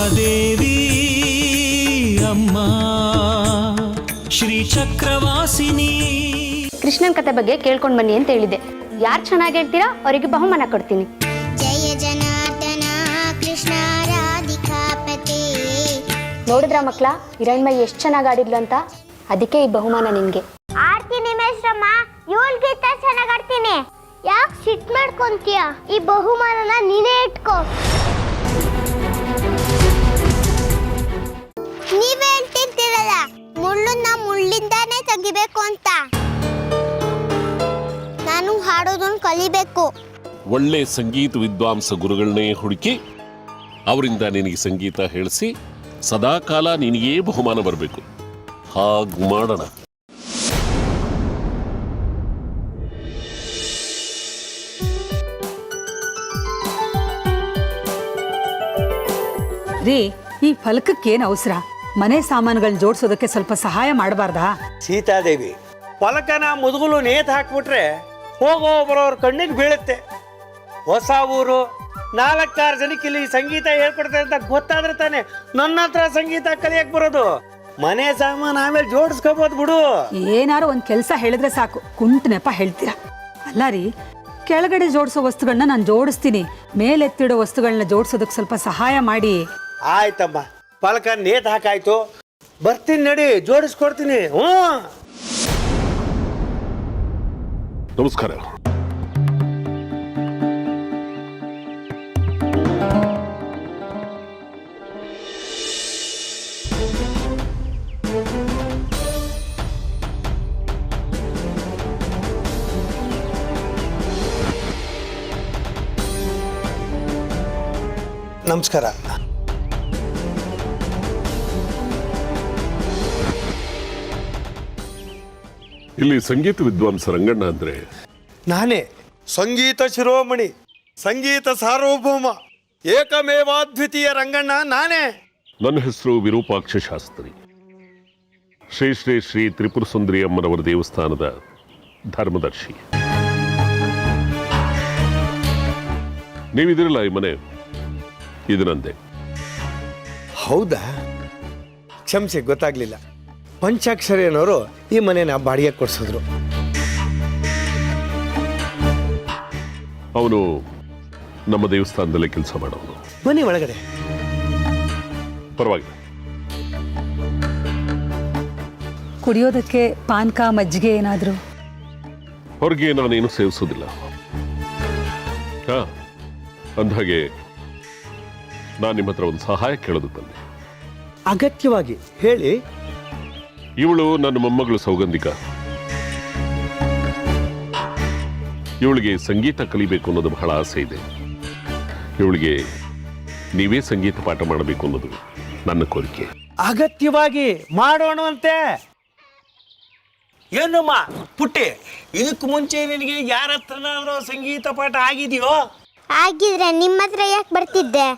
ಮಹಾದೇವಿ ಅಮ್ಮ ಶ್ರೀ ಚಕ್ರವಾಸಿನಿ. ಕೃಷ್ಣನ್ ಕತೆ ಬಗ್ಗೆ ಕೇಳ್ಕೊಂಡ್ ಬನ್ನಿ ಅಂತ ಹೇಳಿದೆ. ಯಾರು ಚೆನ್ನಾಗಿ ಹೇಳ್ತೀರಾ ಅವರಿಗೆ ಬಹುಮಾನ ಕೊಡ್ತೀನಿ. ಜಯ ಜನಾರ್ದನ ಕೃಷ್ಣ ರಾಧಿಕಾಪತೆ. ನೋಡಿದ್ರ ಮಕ್ಳ ಹಿರಣ್ಮಯಿ ಎಷ್ಟು ಚೆನ್ನಾಗಿ ಆಡಿದ್ಲು ಅಂತ. ಅದಕ್ಕೆ ಈ ಬಹುಮಾನ ನಿನ್ಗೆ. ಆಡ್ತೀನಿ ಮೇಷ್ರಮ್ಮ, ಇವಳಿಗಿಂತ ಚೆನ್ನಾಗಿ ಆಡ್ತೀನಿ. ಯಾಕೆ ಸಿಟ್ ಮಾಡ್ಕೊಂತೀಯ? ಈ ಬಹುಮಾನನ ನೀನೇ ಇಟ್ಕೋ. ನೀವೇ ಹೇಳ್ತಿರ್ತೀರಲ್ಲ ಮುಳ್ಳನ್ನ ಮುಳ್ಳಿಂದಾನೇ ತೆಗಿಬೇಕು ಅಂತ. ನಾನು ಹಾಡೋದನ್ನ ಕಲಿಬೇಕು. ಒಳ್ಳೆ ಸಂಗೀತ ವಿದ್ವಾಂಸ ಗುರುಗಳನ್ನೇ ಹುಡುಕಿ ಅವರಿಂದ ನಿನಗೆ ಸಂಗೀತ ಹೇಳಿಸಿ ಸದಾಕಾಲ ನಿನಗೇ ಬಹುಮಾನ ಬರಬೇಕು. ಹಾಗೆ ಮಾಡೋಣ. ರೀ, ಈ ಫಲಕಕ್ಕೇನು ಅವಸರ? ಮನೆ ಸಾಮಾನುಗಳನ್ನ ಜೋಡಿಸೋದಕ್ಕೆ ಸ್ವಲ್ಪ ಸಹಾಯ ಮಾಡಬಾರ್ದಾ? ಸೀತಾದೇವಿ, ಫಲಕನ ಮುದುಗುಲು ನೇತು ಹಾಕ್ಬಿಟ್ರೆ ಹೋಗೋ ಬರೋವ್ರ ಕಣ್ಣಿಗೆ ಬೀಳುತ್ತೆ. ಹೊಸ ಊರು, 4-6 ಜನಕ್ಕೆ ಇಲ್ಲಿ ಸಂಗೀತ ಹೇಳ್ಕೊಡ್ತಾರೆ ಅಂತ ಗೊತ್ತಾದ್ರೆ ತಾನೆ ನನ್ನ ಹತ್ರ ಸಂಗೀತ ಕಲಿಯಕ್ ಬರೋದು. ಮನೆ ಸಾಮಾನು ಆಮೇಲೆ ಜೋಡಿಸ್ಕೋಬೋದು ಬಿಡು. ಏನಾರು ಒಂದ್ ಕೆಲಸ ಹೇಳಿದ್ರೆ ಸಾಕು, ಕುಂಟ ನೆಪ ಹೇಳ್ತೀರಾ. ಅಲ್ಲ ರೀ, ಕೆಳಗಡೆ ಜೋಡಿಸೋ ವಸ್ತುಗಳನ್ನ ನಾನು ಜೋಡಿಸ್ತೀನಿ, ಮೇಲೆತ್ತಿಡೋ ವಸ್ತುಗಳನ್ನ ಜೋಡಿಸೋದಕ್ಕೆ ಸ್ವಲ್ಪ ಸಹಾಯ ಮಾಡಿ. ಆಯ್ತಮ್ಮ, ಫಲಕ ನೇತು ಹಾಕಾಯ್ತು, ಬರ್ತೀನಿ ನಡಿ, ಜೋಡಿಸ್ಕೊಡ್ತೀನಿ. ನಮಸ್ಕಾರ. ನಮಸ್ಕಾರ. ಇಲ್ಲಿ ಸಂಗೀತ ವಿದ್ವಾಂಸ ರಂಗಣ್ಣ ಅಂದ್ರೆ ನಾನೇ, ಸಂಗೀತ ಶಿರೋಮಣಿ, ಸಂಗೀತ ಸಾರ್ವಭೌಮ, ಏಕಮೇವಾದ್ವಿತೀಯ ರಂಗಣ್ಣ ನಾನೇ. ನನ್ನ ಹೆಸರು ವಿರೂಪಾಕ್ಷ ಶಾಸ್ತ್ರಿ, ಶ್ರೀ ಶ್ರೀ ಶ್ರೀ ತ್ರಿಪುರ ಸುಂದರಿ ಅಮ್ಮನವರ ದೇವಸ್ಥಾನದ ಧರ್ಮದರ್ಶಿ. ನೀವಿದಿರಲ್ಲ ಈ ಮನೆ, ಇದು ನಂದೆ. ಹೌದಾ? ಕ್ಷಮಿಸಿ, ಗೊತ್ತಾಗ್ಲಿಲ್ಲ. ಪಂಚಾಕ್ಷರಿಯನವರು ಈ ಮನೆನ ಬಾಡಿಗೆ ಕೊಡ್ಸಿದ್ರು. ಅವನು ನಮ್ಮ ದೇವಸ್ಥಾನದಲ್ಲೇ ಕೆಲಸ ಮಾಡೋನು. ಬನ್ನಿ ಒಳಗಡೆ. ಪರವಾಗಿಲ್ಲ. ಕುಡಿಯೋದಕ್ಕೆ ಪಾನ್ಕ ಮಜ್ಜಿಗೆ ಏನಾದ್ರು? ಅವ್ರಿಗೆ ನಾನೇನು ಸೇವಿಸೋದಿಲ್ಲ. ಅಂದಾಗೆ ನಾನು ನಿಮ್ಮ ಹತ್ರ ಒಂದು ಸಹಾಯ ಕೇಳೋದು ತಂದೆ. ಅಗತ್ಯವಾಗಿ ಹೇಳಿ. ಇವಳು ನನ್ನ ಮೊಮ್ಮಗಳು ಸೌಗಂಧಿಕ. ಇವಳಿಗೆ ಸಂಗೀತ ಕಲಿಬೇಕು ಅನ್ನೋದು ಬಹಳ ಆಸೆ ಇದೆ. ಇವಳಿಗೆ ನೀವೇ ಸಂಗೀತ ಪಾಠ ಮಾಡಬೇಕು ಅನ್ನೋದು ನನ್ನ ಕೋರಿಕೆ. ಅಗತ್ಯವಾಗಿ ಮಾಡೋಣವಂತೆ. ಏನಮ್ಮ ಪುಟ್ಟಿ, ಇದಕ್ಕೂ ಮುಂಚೆ ನಿನಗೆ ಯಾರ ಹತ್ರನಾದ್ರೂ ಸಂಗೀತ ಪಾಠ ಆಗಿದೆಯೋ? ಆಗಿದ್ರೆ ನಿಮ್ಮ ಹತ್ರ ಯಾಕೆ ಬರ್ತಿದ್ದೆ?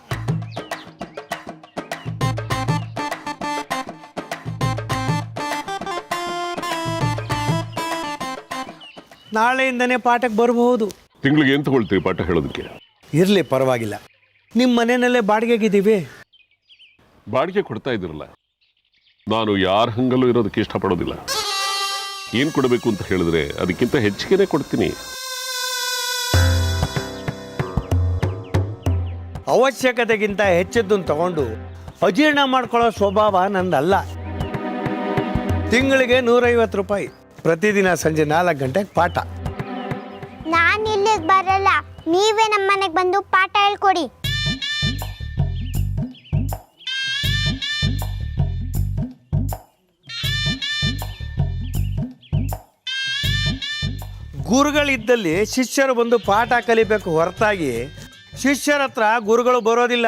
ನಾಳೆಯಿಂದನೇ ಪಾಠಕ್ಕೆ ಬರಬಹುದು. ತಿಂಗಳಿಗೆ ಏನು ತಗೊಳ್ತೀವಿ ಪಾಠ ಹೇಳೋದಕ್ಕೆ? ಇರ್ಲಿ, ಪರವಾಗಿಲ್ಲ. ನಿಮ್ಮ ಮನೆಯಲ್ಲೇ ಬಾಡಿಗೆಗಿದ್ದೀವಿ. ಬಾಡಿಗೆ ಕೊಡ್ತಾ ಇದ್ರಲ್ಲ, ನಾನು ಯಾರ ಹಂಗಲ್ಲೂ ಇರೋದಕ್ಕೆ ಇಷ್ಟಪಡೋದಿಲ್ಲ. ಏನು ಕೊಡಬೇಕು ಅಂತ ಹೇಳಿದ್ರೆ ಅದಕ್ಕಿಂತ ಹೆಚ್ಚಿಗೆನೇ ಕೊಡ್ತೀನಿ. ಅವಶ್ಯಕತೆಗಿಂತ ಹೆಚ್ಚದ್ದನ್ನು ತಗೊಂಡು ಅಜೀರ್ಣ ಮಾಡ್ಕೊಳ್ಳೋ ಸ್ವಭಾವ ನಂದಲ್ಲ. ತಿಂಗಳಿಗೆ 150 ರೂಪಾಯಿ, ಪ್ರತಿದಿನ ಸಂಜೆ 4 ಗಂಟೆಗೆ ಪಾಠ. ನಾನು ಇಲ್ಲಿಗೆ ಬರಲ್ಲ, ನೀವೇ ನಮ್ಮ ಮನೆಗೆ ಬಂದು ಪಾಠ ಹೇಳ್ಕೊಡಿ. ಗುರುಗಳಿದ್ದಲ್ಲಿ ಶಿಷ್ಯರು ಬಂದು ಪಾಠ ಕಲಿಬೇಕು ಹೊರತಾಗಿ ಶಿಷ್ಯರ ಹತ್ರ ಗುರುಗಳು ಬರೋದಿಲ್ಲ.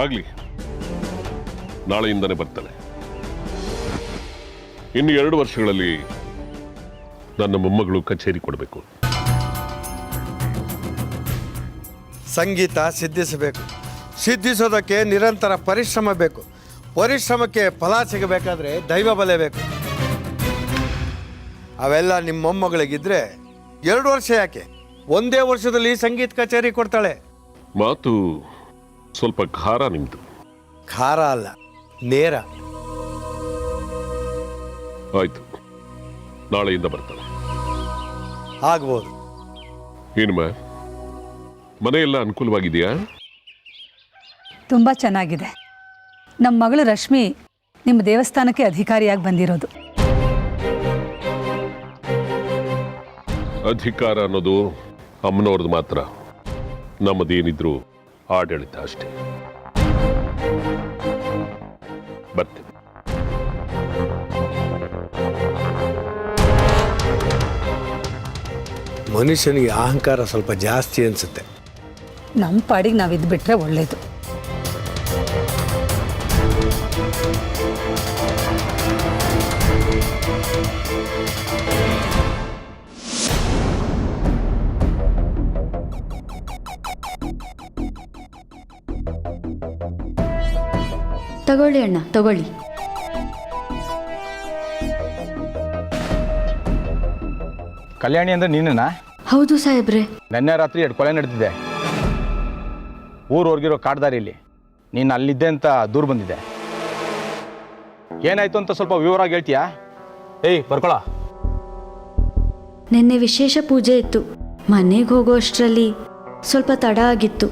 ಆಗ್ಲಿ, ನಾಳೆಯಿಂದನೇ ಬರ್ತಾನೆ. ಇನ್ನು 2 ವರ್ಷಗಳಲ್ಲಿ ನನ್ನ ಮೊಮ್ಮಗಳು ಕಚೇರಿ ಕೊಡಬೇಕು. ಸಂಗೀತ ಸಿದ್ಧಿಸಬೇಕು. ಸಿದ್ಧಿಸೋದಕ್ಕೆ ನಿರಂತರ ಪರಿಶ್ರಮ ಬೇಕು. ಪರಿಶ್ರಮಕ್ಕೆ ಫಲ ಸಿಗಬೇಕಾದ್ರೆ ದೈವ ಬಲ ಬೇಕು. ಅವೆಲ್ಲ ನಿಮ್ಮ ಮೊಮ್ಮಗಳಿಗಿದ್ರೆ 2 ವರ್ಷ ಯಾಕೆ, 1 ವರ್ಷದಲ್ಲಿ ಸಂಗೀತ ಕಚೇರಿ ಕೊಡ್ತಾಳೆ. ಮಾತು ಸ್ವಲ್ಪ ಖಾರ ನಿಮ್ದು. ಖಾರ ಅಲ್ಲ, ನೇರ. ಆಯ್ತು, ನಾಳೆಯಿಂದ ಬರ್ತಾನೆ. ಆಗ್ಬೋದು. ಏನಮ್ಮ, ಮನೆಯೆಲ್ಲ ಅನುಕೂಲವಾಗಿದೆಯಾ? ತುಂಬ ಚೆನ್ನಾಗಿದೆ. ನಮ್ಮ ಮಗಳು ರಶ್ಮಿ ನಿಮ್ಮ ದೇವಸ್ಥಾನಕ್ಕೆ ಅಧಿಕಾರಿಯಾಗಿ ಬಂದಿರೋದು. ಅಧಿಕಾರ ಅನ್ನೋದು ಅಮ್ಮನವ್ರದ್ದು ಮಾತ್ರ, ನಮ್ಮದೇನಿದ್ರು ಆಡಳಿತ ಅಷ್ಟೇ. ಬರ್ತೀನಿ. ಮನುಷ್ಯನಿಗೆ ಅಹಂಕಾರ ಸ್ವಲ್ಪ ಜಾಸ್ತಿ ಅನ್ಸುತ್ತೆ. ನಮ್ಮ ಪಾಡಿಗೆ ನಾವು ಇದ್ಬಿಟ್ರೆ ಒಳ್ಳೇದು. ತಗೊಳ್ಳಿ ಅಣ್ಣ, ತಗೊಳ್ಳಿ. ಕಲ್ಯಾಣಿ ಅಂದ್ರೆ ನೀನೇನಾ? ಹೌದು ಸಾಹೇಬ್ರೆ. ನೆನ್ನೆ ರಾತ್ರಿ 2 ಕೊಲೆ ನಡೆದಿದೆ. ಊರು ಹೊರಗಿರೋ ಕಾಡ್ದಾರಿಯಲ್ಲಿ ನೀನು ಅಲ್ಲಿದ್ದೆ ಅಂತ ದೂರು ಬಂದಿದೆ. ಏನಾಯ್ತು ಅಂತ ಸ್ವಲ್ಪ ವಿವರವಾಗಿ ಹೇಳ್ತೀಯಾ? ಏಯ್, ಬರ್ಕೊಳ. ನಿನ್ನೆ ವಿಶೇಷ ಪೂಜೆ ಇತ್ತು. ಮನೆಗೆ ಹೋಗೋ ಅಷ್ಟರಲ್ಲಿ ಸ್ವಲ್ಪ ತಡ ಆಗಿತ್ತು.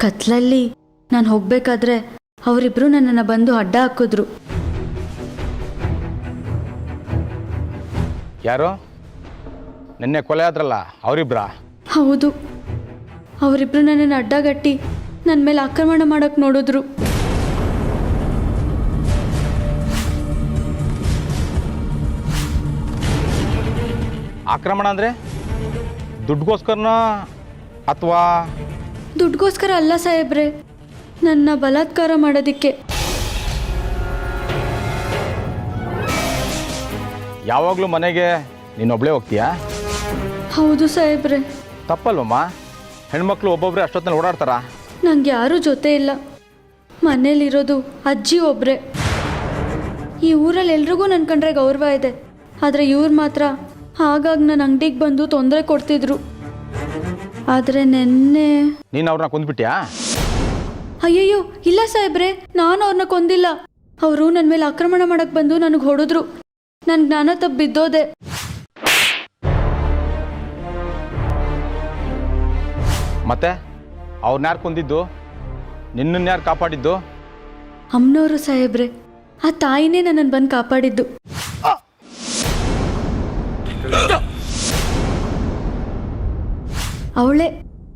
ಕತ್ಲಲ್ಲಿ ನಾನು ಹೋಗ್ಬೇಕಾದ್ರೆ ಅವರಿಬ್ರು ನನ್ನನ್ನು ಬಂದು ಅಡ್ಡ ಹಾಕಿದ್ರು. ಯಾರು? ನಿನ್ನೆ ಕೊಲೆ ಆದ್ರಲ್ಲ ಅವರಿಬ್ರಾ? ಹೌದು, ಅವರಿಬ್ರು ನನ್ನನ್ನು ಅಡ್ಡಗಟ್ಟಿ ನನ್ನ ಮೇಲೆ ಆಕ್ರಮಣ ಮಾಡೋಕೆ ನೋಡಿದ್ರು. ಆಕ್ರಮಣ ಅಂದರೆ ದುಡ್ಡುಗೋಸ್ಕರನ ಅಥವಾ? ದುಡ್ಡುಗೋಸ್ಕರ ಅಲ್ಲ ಸಾಹೇಬ್ರೆ, ನನ್ನ ಬಲಾತ್ಕಾರ ಮಾಡೋದಕ್ಕೆ. ಯಾವಾಗಲೂ ಮನೆಗೆ ನೀನೊಬ್ಳೇ ಹೋಗ್ತೀಯಾ? ಹೌದು ಸಾಹೇಬ್ರೆ. ತಪ್ಪಲ್ವಮ್ಮ? ಹೆಣ್ಮಕ್ಳು ಒಬ್ಬೊಬ್ಬರೇ ಅಷ್ಟೊತ್ತಲ್ಲಿ ಓಡಾಡ್ತಾರ? ನಂಗೆ ಯಾರೂ ಜೊತೆ ಇಲ್ಲ. ಮನೇಲಿರೋದು ಅಜ್ಜಿ ಒಬ್ಬರೇ. ಈ ಊರಲ್ಲಿ ಎಲ್ರಿಗೂ ನನ್ನ ಕಂಡ್ರೆ ಗೌರವ ಇದೆ, ಆದರೆ ಇವ್ರು ಮಾತ್ರ ಹಾಗಾಗಿ ನನ್ನ ಅಂಗಡಿಗೆ ಬಂದು ತೊಂದರೆ ಕೊಡ್ತಿದ್ರು. ಆದರೆ ನೆನ್ನೆ ನೀನು ಅವ್ರನ್ನ ಕೊಂದ್ಬಿಟ್ಯಾ? ಅಯ್ಯಯ್ಯೋ, ಇಲ್ಲ ಸಾಹೇಬ್ರೆ, ನಾನು ಅವ್ರನ್ನ ಕೊಂದಿಲ್ಲ. ಅವರು ನನ್ನ ಮೇಲೆ ಆಕ್ರಮಣ ಮಾಡಕ್ಕೆ ಬಂದು ನನಗೆ ಹೊಡೆದ್ರು. ನನ್ನ ಜ್ಞಾನ ತಪ್ಪು ಬಿದ್ದೋದೆ. ಮತ್ತೆ ಅವ್ರನ್ನ ಯಾರು ಕೊಂದಿದ್ದು? ನಿನ್ನನ್ನು ಯಾರು ಕಾಪಾಡಿದ್ದು? ಅಮ್ಮನವರು ಸಾಹೇಬ್ರೆ. ಆ ತಾಯಿನೇ ನನ್ನನ್ನು ಬಂದು ಕಾಪಾಡಿದ್ದು. ಅವಳೇ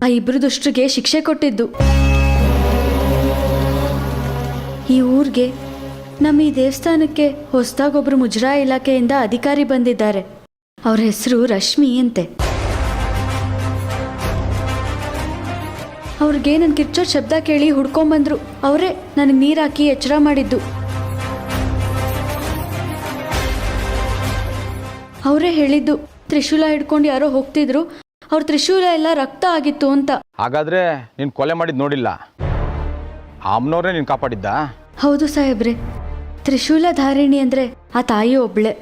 ಆ ಇಬ್ಬರು ದುಷ್ಟರಿಗೆ ಶಿಕ್ಷೆ ಕೊಟ್ಟಿದ್ದು. ಈ ಊರಿಗೆ, ನಮ್ಮ ಈ ದೇವಸ್ಥಾನಕ್ಕೆ ಹೊಸದಾಗೊಬ್ರು ಮುಜರಾಯಿ ಇಲಾಖೆಯಿಂದ ಅಧಿಕಾರಿ ಬಂದಿದ್ದಾರೆ. ಅವ್ರ ಹೆಸರು ರಶ್ಮಿ ಅಂತೆ. ಅವ್ರಿಗೆ ನನ್ನ ಕಿರ್ಚೋ ಶಬ್ದ ಕೇಳಿ ಹುಡ್ಕೊಂಬಂದ್ರು. ಅವರೇ ನನಗೆ ನೀರು ಹಾಕಿ ಎಚ್ಚರ ಮಾಡಿದ್ದು. ಅವರೇ ಹೇಳಿದ್ದು, ತ್ರಿಶೂಲ ಹಿಡ್ಕೊಂಡು ಯಾರೋ ಹೋಗ್ತಿದ್ರು, ಅವ್ರ ತ್ರಿಶೂಲ ಎಲ್ಲ ರಕ್ತ ಆಗಿತ್ತು ಅಂತ. ಹಾಗಾದ್ರೆ ನೀನು ಕೊಲೆ ಮಾಡಿದ್ದು ನೋಡಿಲ್ಲ, ಅಮ್ಮನವ್ರೇ ನೀನು ಕಾಪಾಡಿದ್ದ? ಹೌದು ಸಾಹೇಬ್ರೆ. ತ್ರಿಶೂಲ ಧಾರಿಣಿ ಅಂದರೆ ಆ ತಾಯಿ ಒಬ್ಳೆ.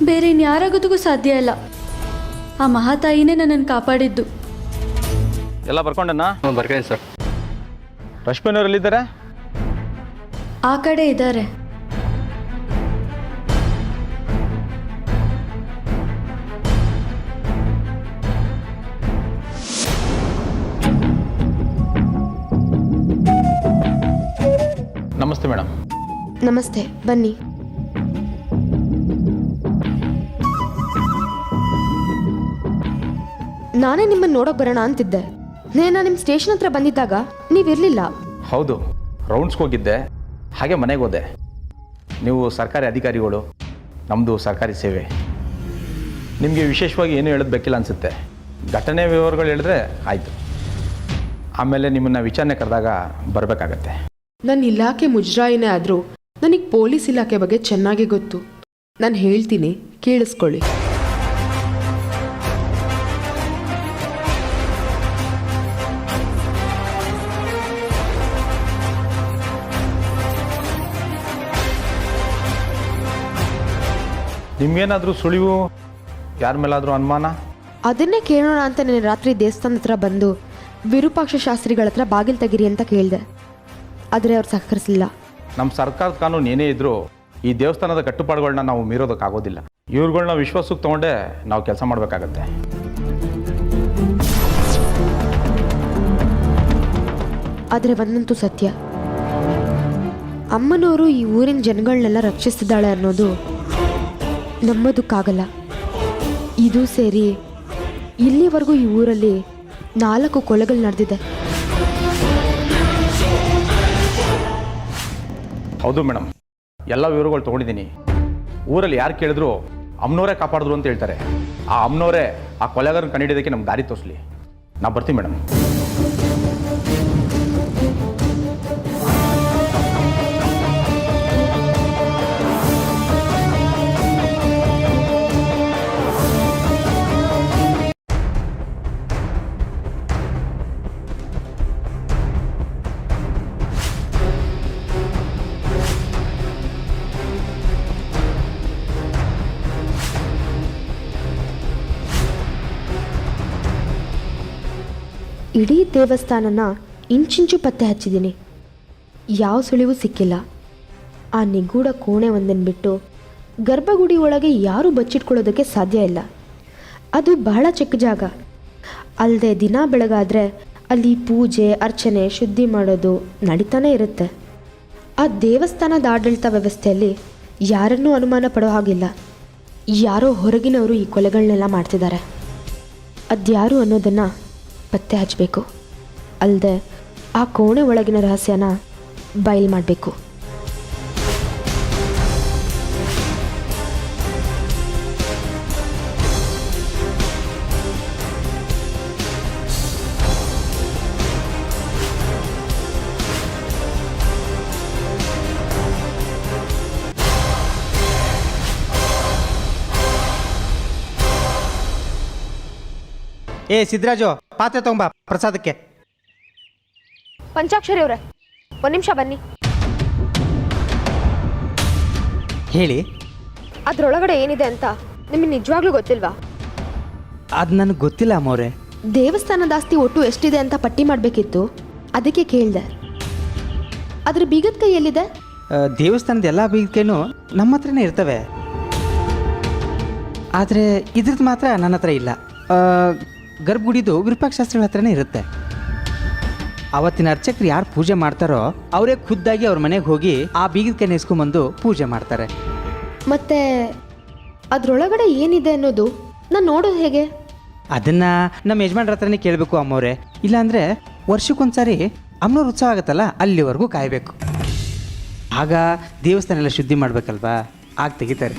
ಬೇರೆ ಇನ್ಯಾರಾಗೋದಕ್ಕೂ ಸಾಧ್ಯ ಇಲ್ಲ. ಆ ಮಹಾತಾಯಿನೇ ನನ್ನನ್ನು ಕಾಪಾಡಿದ್ದು. ಎಲ್ಲ ಬರ್ಕೊಂಡಣ್ಣ? ಬರ್ತೀನಿ ಸರ್. ರಶ್ಮಿನವರಲ್ಲಿದ್ದಾರೆ? ಆ ಕಡೆ ಇದ್ದಾರೆ. ನಮಸ್ತೆ ಮೇಡಮ್. ನಮಸ್ತೆ, ಬನ್ನಿ. ನಾನೇ ನಿಮ್ಮನ್ನು ನೋಡೋಕೆ ಬರೋಣ ಅಂತಿದ್ದೆ. ನಾನು ನಿಮ್ಮ ಸ್ಟೇಷನ್ ಹತ್ರ ಬಂದಿದ್ದಾಗ ನೀವಿರಲಿಲ್ಲ. ಹೌದು, ರೌಂಡ್ಸ್ಗೆ ಹೋಗಿದ್ದೆ, ಹಾಗೆ ಮನೆಗೆ ಹೋದೆ. ನೀವು ಸರ್ಕಾರಿ ಅಧಿಕಾರಿಗಳು, ನಮ್ಮದು ಸರ್ಕಾರಿ ಸೇವೆ. ನಿಮಗೆ ವಿಶೇಷವಾಗಿ ಏನು ಹೇಳೋದು ಬೇಕಿಲ್ಲ ಅನಿಸುತ್ತೆ. ಘಟನೆ ವಿವರಗಳು ಹೇಳಿದ್ರೆ ಆಯಿತು. ಆಮೇಲೆ ನಿಮ್ಮನ್ನು ವಿಚಾರಣೆ ಕರೆದಾಗ ಬರಬೇಕಾಗತ್ತೆ. ನನ್ನ ಇಲಾಖೆ ಮುಜರಾಯಿನೇ ಆದರೂ ನನಗೆ ಪೊಲೀಸ್ ಇಲಾಖೆ ಬಗ್ಗೆ ಚೆನ್ನಾಗಿ ಗೊತ್ತು. ನಾನು ಹೇಳ್ತೀನಿ, ಕೇಳಿಸ್ಕೊಳ್ಳಿ. ನಿಮಗೇನಾದರೂ ಸುಳಿವು, ಯಾರ ಮೇಲಾದರೂ ಅನುಮಾನ? ಅದನ್ನೇ ಕೇಳೋಣ ಅಂತ ನಾನು ರಾತ್ರಿ ದೇವಸ್ಥಾನದ ಹತ್ರ ಬಂದು ವಿರೂಪಾಕ್ಷ ಶಾಸ್ತ್ರಿಗಳ ಹತ್ರ ಬಾಗಿಲು ತೆಗೀರಿ ಅಂತ ಕೇಳಿದೆ. ಆದರೆ ಅವ್ರು ಸಹಕರಿಸಲಿಲ್ಲ. ನಮ್ಮ ಸರ್ಕಾರದ ಕಾನೂನು ಏನೇ ಇದ್ರೂ ಈ ದೇವಸ್ಥಾನದ ಕಟ್ಟುಪಾಡುಗಳನ್ನ ನಾವು ಮೀರೋದಕ್ಕಾಗೋದಿಲ್ಲ. ಇವ್ರುಗಳನ್ನ ವಿಶ್ವಾಸಕ್ಕೆ ತೊಗೊಂಡೆ ನಾವು ಕೆಲಸ ಮಾಡಬೇಕಾಗತ್ತೆ. ಆದರೆ ಒಂದಂತೂ ಸತ್ಯ, ಅಮ್ಮನವರು ಈ ಊರಿನ ಜನಗಳನ್ನೆಲ್ಲ ರಕ್ಷಿಸ್ತಿದ್ದಾಳೆ ಅನ್ನೋದು ನಂಬೋದಕ್ಕಾಗಲ್ಲ. ಇದು ಸೇರಿ ಇಲ್ಲಿವರೆಗೂ ಈ ಊರಲ್ಲಿ 4 ಕೊಲೆಗಳು ನಡೆದಿದೆ. ಹೌದು ಮೇಡಮ್, ಎಲ್ಲ ವಿವರಗಳು ತೊಗೊಂಡಿದ್ದೀನಿ. ಊರಲ್ಲಿ ಯಾರು ಕೇಳಿದ್ರು ಅಮ್ಮನವರೇ ಕಾಪಾಡಿದ್ರು ಅಂತ ಹೇಳ್ತಾರೆ. ಆ ಅಮ್ಮನವರೇ ಆ ಕೊಲೆಗಾರನ ಕಂಡಿಡಿಯೋದಕ್ಕೆ ನಮ್ಗೆ ದಾರಿ ತೋರಿಸಲಿ. ನಾವು ಬರ್ತೀವಿ ಮೇಡಮ್. ಇಡೀ ದೇವಸ್ಥಾನನ ಇಂಚಿಂಚು ಪತ್ತೆ ಹಚ್ಚಿದ್ದೀನಿ. ಯಾವ ಸುಳಿವು ಸಿಕ್ಕಿಲ್ಲ. ಆ ನಿಗೂಢ ಕೋಣೆ ಒಂದನ್ನು ಬಿಟ್ಟು ಗರ್ಭಗುಡಿ ಒಳಗೆ ಯಾರೂ ಬಚ್ಚಿಟ್ಕೊಳ್ಳೋದಕ್ಕೆ ಸಾಧ್ಯ ಇಲ್ಲ. ಅದು ಬಹಳ ಚಿಕ್ಕ ಜಾಗ. ಅಲ್ಲದೆ ದಿನ ಬೆಳಗಾದರೆ ಅಲ್ಲಿ ಪೂಜೆ ಅರ್ಚನೆ ಶುದ್ಧಿ ಮಾಡೋದು ನಡೀತಾನೆ ಇರುತ್ತೆ. ಆ ದೇವಸ್ಥಾನದ ಆಡಳಿತ ವ್ಯವಸ್ಥೆಯಲ್ಲಿ ಯಾರನ್ನೂ ಅನುಮಾನ ಪಡೋ ಹಾಗಿಲ್ಲ. ಯಾರೋ ಹೊರಗಿನವರು ಈ ಕೊಲೆಗಳನ್ನೆಲ್ಲ ಮಾಡ್ತಿದ್ದಾರೆ. ಅದ್ಯಾರು ಅನ್ನೋದನ್ನು ಪತ್ತೆ ಹಚ್ಚಬೇಕು. ಅಲ್ಲದೆ ಆ ಕೋಣೆ ಒಳಗಿನ ರಹಸ್ಯನ ಬಯಲು ಮಾಡಬೇಕು. ಏ ಸಿದ್ದರಾಜು, ಪಾತ್ರೆ ತಗೊಂಬ ಪ್ರಸಾದಕ್ಕೆ. ಪಂಚಾಕ್ಷರಿ ಅವರೇ, ಒಂದು ನಿಮಿಷ ಬನ್ನಿ. ಹೇಳಿ. ಅದ್ರೊಳಗಡೆ ಏನಿದೆ ಅಂತ ನಿಮಗೆ ನಿಜವಾಗ್ಲೂ ಗೊತ್ತಿಲ್ವಾ? ಅದು ನನಗೆ ಗೊತ್ತಿಲ್ಲ ಅಮ್ಮವ್ರೆ. ದೇವಸ್ಥಾನದ ಆಸ್ತಿ ಒಟ್ಟು ಎಷ್ಟಿದೆ ಅಂತ ಪಟ್ಟಿ ಮಾಡಬೇಕಿತ್ತು, ಅದಕ್ಕೆ ಕೇಳಿದೆ. ಅದ್ರ ಬೀಗದ ಕೈ ಎಲ್ಲಿದೆ? ದೇವಸ್ಥಾನದ ಎಲ್ಲ ಬೀಗಕ್ಕೇನು ನಮ್ಮ ಹತ್ರನೇ ಇರ್ತವೆ. ಆದರೆ ಇದ್ರದ್ದು ಮಾತ್ರ ನನ್ನ ಹತ್ರ ಇಲ್ಲ. ಗರ್ಭಗುಡಿದು ವಿರೂಪಾಕ್ಷ ಶಾಸ್ತ್ರಿಗಳ ಹತ್ರನೇ ಇರುತ್ತೆ. ಅವತ್ತಿನ ಅರ್ಚಕರು ಯಾರು ಪೂಜೆ ಮಾಡ್ತಾರೋ ಅವರೇ ಖುದ್ದಾಗಿ ಅವ್ರ ಮನೆಗೆ ಹೋಗಿ ಆ ಬೀಗದ ಕೈ ನೆಸ್ಕೊಂಬಂದು ಪೂಜೆ ಮಾಡ್ತಾರೆ. ಮತ್ತೆ ಅದರೊಳಗಡೆ ಏನಿದೆ ಅನ್ನೋದು ನಾನು ನೋಡೋದು ಹೇಗೆ? ಅದನ್ನು ನಮ್ಮ ಯಜಮಾನ್ರ ಹತ್ರನೇ ಕೇಳಬೇಕು ಅಮ್ಮವ್ರೆ. ಇಲ್ಲಾಂದರೆ ವರ್ಷಕ್ಕೊಂದ್ಸಾರಿ ಅಮ್ಮನವ್ರ ಉತ್ಸವ ಆಗುತ್ತಲ್ಲ, ಅಲ್ಲಿವರೆಗೂ ಕಾಯಬೇಕು. ಆಗ ದೇವಸ್ಥಾನ ಎಲ್ಲ ಶುದ್ಧಿ ಮಾಡಬೇಕಲ್ವಾ, ಆಗ ತೆಗಿತಾರೆ.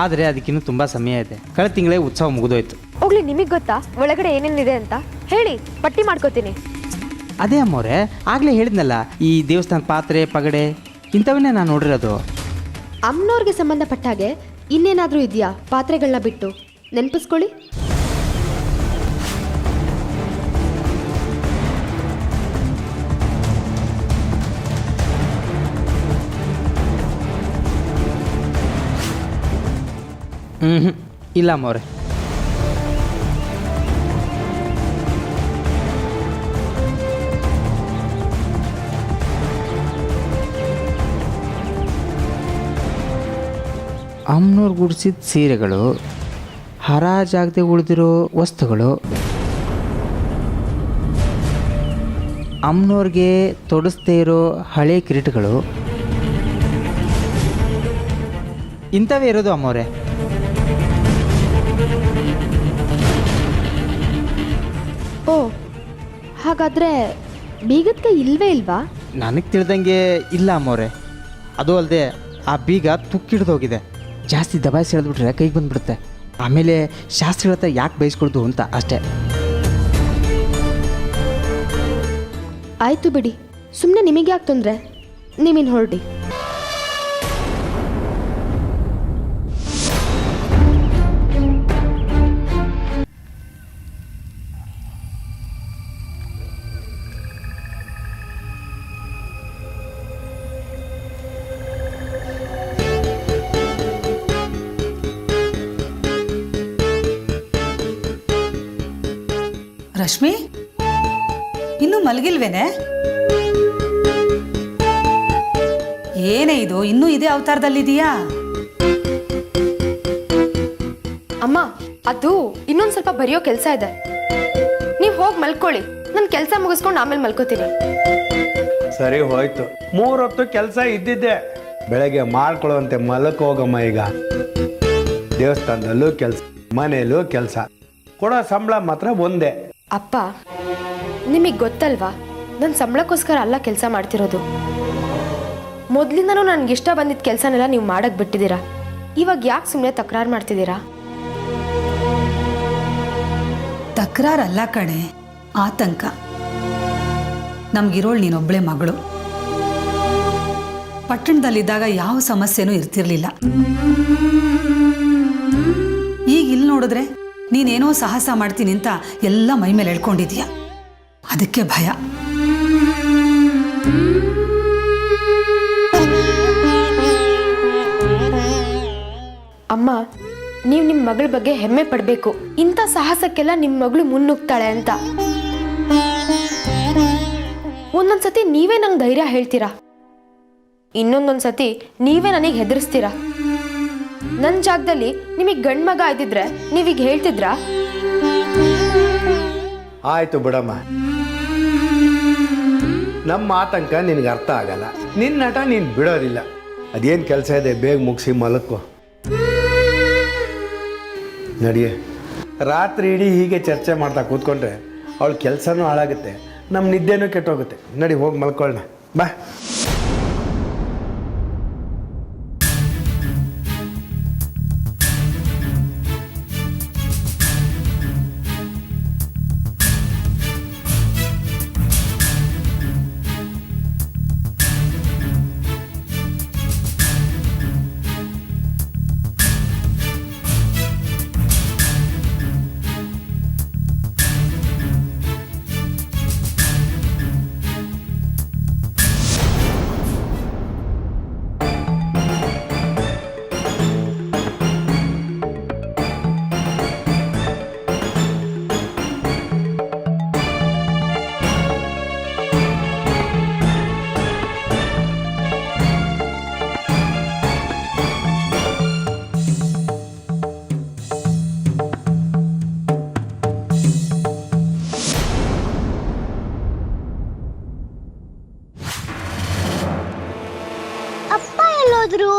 ಆದರೆ ಅದಕ್ಕಿನ್ನೂ ತುಂಬ ಸಮಯ ಇದೆ. ಕಳೆದ ತಿಂಗಳೇ ಉತ್ಸವ ಮುಗಿದೋಯ್ತು. ಹೋಗ್ಲಿ, ನಿಮಗೆ ಗೊತ್ತಾ ಒಳಗಡೆ ಏನೇನಿದೆ ಅಂತ? ಹೇಳಿ, ಪಟ್ಟಿ ಮಾಡ್ಕೋತೀನಿ. ಅದೇ ಅಮ್ಮವ್ರೆ, ಆಗಲೇ ಹೇಳಿದ್ನಲ್ಲ, ಈ ದೇವಸ್ಥಾನ ಪಾತ್ರೆ ಪಗಡೆ ಇಂಥವನ್ನೇ ನಾನು ನೋಡಿರೋದು. ಅಮ್ಮನವ್ರಿಗೆ ಸಂಬಂಧಪಟ್ಟ ಹಾಗೆ ಇನ್ನೇನಾದರೂ ಇದೆಯಾ ಪಾತ್ರೆಗಳನ್ನ ಬಿಟ್ಟು? ನೆನಪಿಸ್ಕೊಳ್ಳಿ. ಇಲ್ಲ ಅಮ್ಮವ್ರೆ. ಅಮ್ಮನವ್ರು ಗುಡಿಸಿದ ಸೀರೆಗಳು, ಹರಾಜಾಗದೆ ಉಳಿದಿರೋ ವಸ್ತುಗಳು, ಅಮ್ಮನವ್ರಿಗೆ ತೊಡಸ್ದೇ ಇರೋ ಹಳೆ ಕಿರೀಟಗಳು, ಇಂಥವೇ ಇರೋದು ಅಮ್ಮವ್ರೆ. ಓ, ಹಾಗಾದರೆ ಬೀಗದ ಕೈ ಇಲ್ವೇ ಇಲ್ವಾ? ನನಗೆ ತಿಳಿದಂಗೆ ಇಲ್ಲ ಅಮ್ಮವ್ರೆ. ಅದು ಅಲ್ಲದೆ ಆ ಬೀಗ ತುಕ್ಕಿಡ್ದೋಗಿದೆ. ಜಾಸ್ತಿ ದಬಾಯಿಸಿ ಹೇಳಿದ್ಬಿಟ್ರೆ ಕೈಗೆ ಬಂದುಬಿಡುತ್ತೆ. ಆಮೇಲೆ ಶಾಸ್ತ್ರಿಗಳ ಹತ್ರ ಯಾಕೆ ಬಯಸ್ಕೊಳ್ದು ಅಂತ ಅಷ್ಟೇ. ಆಯಿತು ಬಿಡಿ, ಸುಮ್ಮನೆ ನಿಮಗೆ ಯಾಕೆ ತೊಂದರೆ? ನೀವಿನ್ನು ಹೊರಡಿ. ರಶ್ಮಿ ಇನ್ನೂ ಮಲಗಿಲ್ವೇನೆ? ಏನೇ ಇದು, ಇನ್ನೂ ಇದೇ ಅವತಾರದಲ್ಲಿದೆಯಾ? ಅಮ್ಮ, ಅದು ಇನ್ನೊಂದು ಸ್ವಲ್ಪ ಬರೆಯೋ ಕೆಲಸ ಇದೆ. ನೀವು ಹೋಗಿ ಮಲ್ಕೊಳ್ಳಿ, ನನ್ನ ಕೆಲಸ ಮುಗಿಸ್ಕೊಂಡು ಆಮೇಲೆ ಮಲ್ಕೋತೀನಿ. ಸರಿ ಹೋಯ್ತು, 3 ಹೊತ್ತು ಕೆಲಸ ಇದ್ದಿದ್ದೆ. ಬೆಳಗ್ಗೆ ಮಾಡ್ಕೊಳ್ಳುವಂತೆ ಮಲಕ್ಕೆ ಹೋಗಮ್ಮ. ಈಗ ದೇವಸ್ಥಾನದಲ್ಲೂ ಕೆಲಸ, ಮನೆಯಲ್ಲೂ ಕೆಲಸ, ಕೊಡೋ ಸಂಬಳ ಮಾತ್ರ ಒಂದೇ. ಅಪ್ಪ, ನಿಮಗೆ ಗೊತ್ತಲ್ವಾ, ನನ್ನ ಸಂಬಳಕ್ಕೋಸ್ಕರ ಅಲ್ಲ ಕೆಲಸ ಮಾಡ್ತಿರೋದು. ಮೊದಲಿಂದನೂ ನನಗಿಷ್ಟ ಬಂದಿದ್ದ ಕೆಲಸನೆಲ್ಲ ನೀವು ಮಾಡಕ್ಕೆ ಬಿಟ್ಟಿದ್ದೀರಾ. ಇವಾಗ ಯಾಕೆ ಸುಮ್ಮನೆ ತಕರಾರು ಮಾಡ್ತಿದ್ದೀರಾ? ತಕರಾರಲ್ಲ ಕಣೆ, ಆತಂಕ. ನಮ್ಗಿರೋಳು ನೀನೊಬ್ಳೆ ಮಗಳು. ಪಟ್ಟಣದಲ್ಲಿದ್ದಾಗ ಯಾವ ಸಮಸ್ಯೆನೂ ಇರ್ತಿರ್ಲಿಲ್ಲ. ಈಗ ಇಲ್ಲಿ ನೋಡಿದ್ರೆ ನೀನೇನೋ ಸಾಹಸ ಮಾಡ್ತೀನಿ ಅಂತ ಎಲ್ಲ ಮೈ ಮೇಲೆ ಎಳ್ಕೊಂಡಿದೀಯ. ಅದಕ್ಕೆ ಭಯ. ಅಮ್ಮ, ನೀವು ನಿಮ್ಮ ಮಗಳ ಬಗ್ಗೆ ಹೆಮ್ಮೆ ಪಡಬೇಕು. ಇಂಥ ಸಾಹಸಕ್ಕೆಲ್ಲ ನಿಮ್ಮ ಮಗಳು ಮುನ್ನುಗ್ತಾಳೆ ಅಂತ. ಒಂದೊಂದ್ಸತಿ ನೀವೇ ನಂಗೆ ಧೈರ್ಯ ಹೇಳ್ತೀರಾ, ಇನ್ನೊಂದೊಂದ್ಸತಿ ನೀವೇ ನನಗೆ ಹೆದರಿಸ್ತೀರಾ. ನನ್ನ ಜಾಗದಲ್ಲಿ ನಿಮಗೆ ಗಂಡು ಮಗ ಇದ್ದಿದ್ರೆ ನೀವೀಗ ಹೇಳ್ತಿದ್ರಾ? ಆಯ್ತು ಬಿಡಮ್ಮ, ನಮ್ಮ ಆತಂಕ ನಿನಗೆ ಅರ್ಥ ಆಗಲ್ಲ. ನಿನ್ನ ನಟ ನೀನು ಬಿಡೋದಿಲ್ಲ. ಅದೇನು ಕೆಲಸ ಇದೆ ಬೇಗ ಮುಗಿಸಿ ಮಲಕ್ಕೋ. ನಡಿಯೇ, ರಾತ್ರಿ ಇಡೀ ಹೀಗೆ ಚರ್ಚೆ ಮಾಡ್ತಾ ಕೂತ್ಕೊಂಡ್ರೆ ಅವಳ ಕೆಲಸನೂ ಹಾಳಾಗುತ್ತೆ, ನಮ್ಮ ನಿದ್ದೆನೂ ಕೆಟ್ಟೋಗುತ್ತೆ. ನಡಿ, ಹೋಗಿ ಮಲ್ಕೊಳ್ಳೋಣ ಬಾ. ಅಪ್ಪ ಎಲ್ಲೋದ್ರು?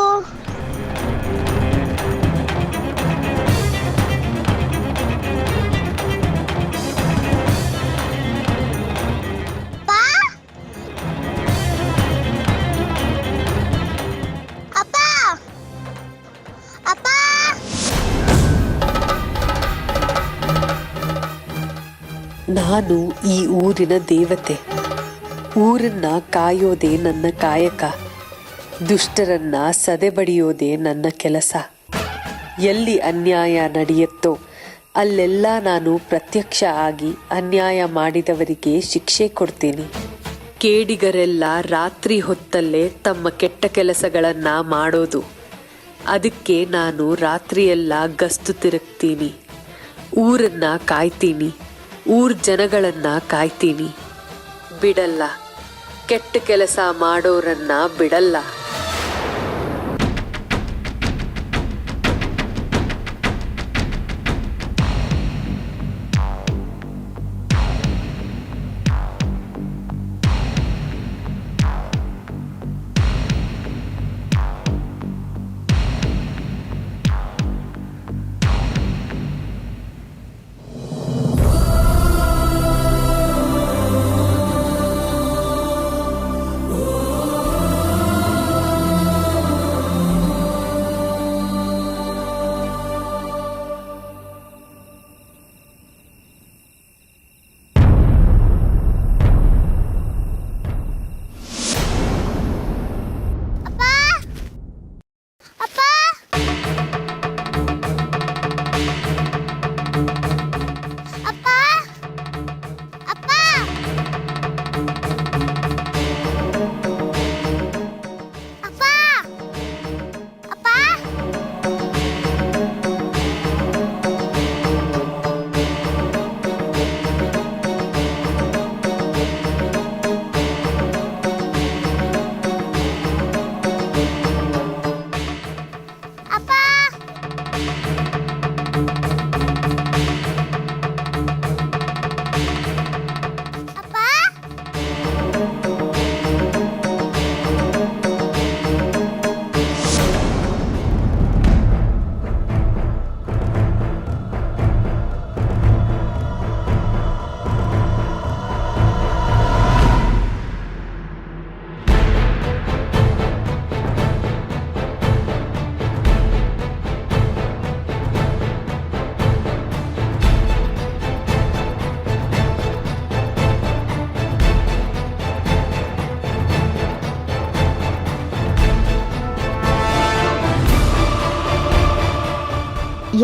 ಅಪ್ಪ, ಅಪ್ಪ, ನಾನು ಈ ಊರಿನ ದೇವತೆ. ಊರನ್ನ ಕಾಯೋದೇ ನನ್ನ ಕಾಯಕ. ದುಷ್ಟರನ್ನ ಸದೆಬಡಿಯೋದೇ ನನ್ನ ಕೆಲಸ. ಎಲ್ಲಿ ಅನ್ಯಾಯ ನಡೆಯುತ್ತೋ ಅಲ್ಲೆಲ್ಲ ನಾನು ಪ್ರತ್ಯಕ್ಷ ಆಗಿ ಅನ್ಯಾಯ ಮಾಡಿದವರಿಗೆ ಶಿಕ್ಷೆ ಕೊಡ್ತೀನಿ. ಕೇಡಿಗರೆಲ್ಲ ರಾತ್ರಿ ಹೊತ್ತಲ್ಲೇ ತಮ್ಮ ಕೆಟ್ಟ ಕೆಲಸಗಳನ್ನ ಮಾಡೋದು. ಅದಕ್ಕೆ ನಾನು ರಾತ್ರಿಯೆಲ್ಲ ಗಸ್ತು ತಿರುಗ್ತೀನಿ. ಊರನ್ನ ಕಾಯ್ತೀನಿ, ಊರ್ ಜನಗಳನ್ನ ಕಾಯ್ತೀನಿ. ಬಿಡಲ್ಲ, ಕೆಟ್ಟ ಕೆಲಸ ಮಾಡೋರನ್ನ ಬಿಡಲ್ಲ.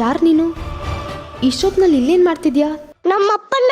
ಯಾರು ನೀನು? ಇಷ್ಟೊತ್ತಿನಲ್ಲಿ ಇಲ್ಲೇನು ಮಾಡ್ತಿದ್ಯಾ? ನಮ್ಮಪ್ಪನ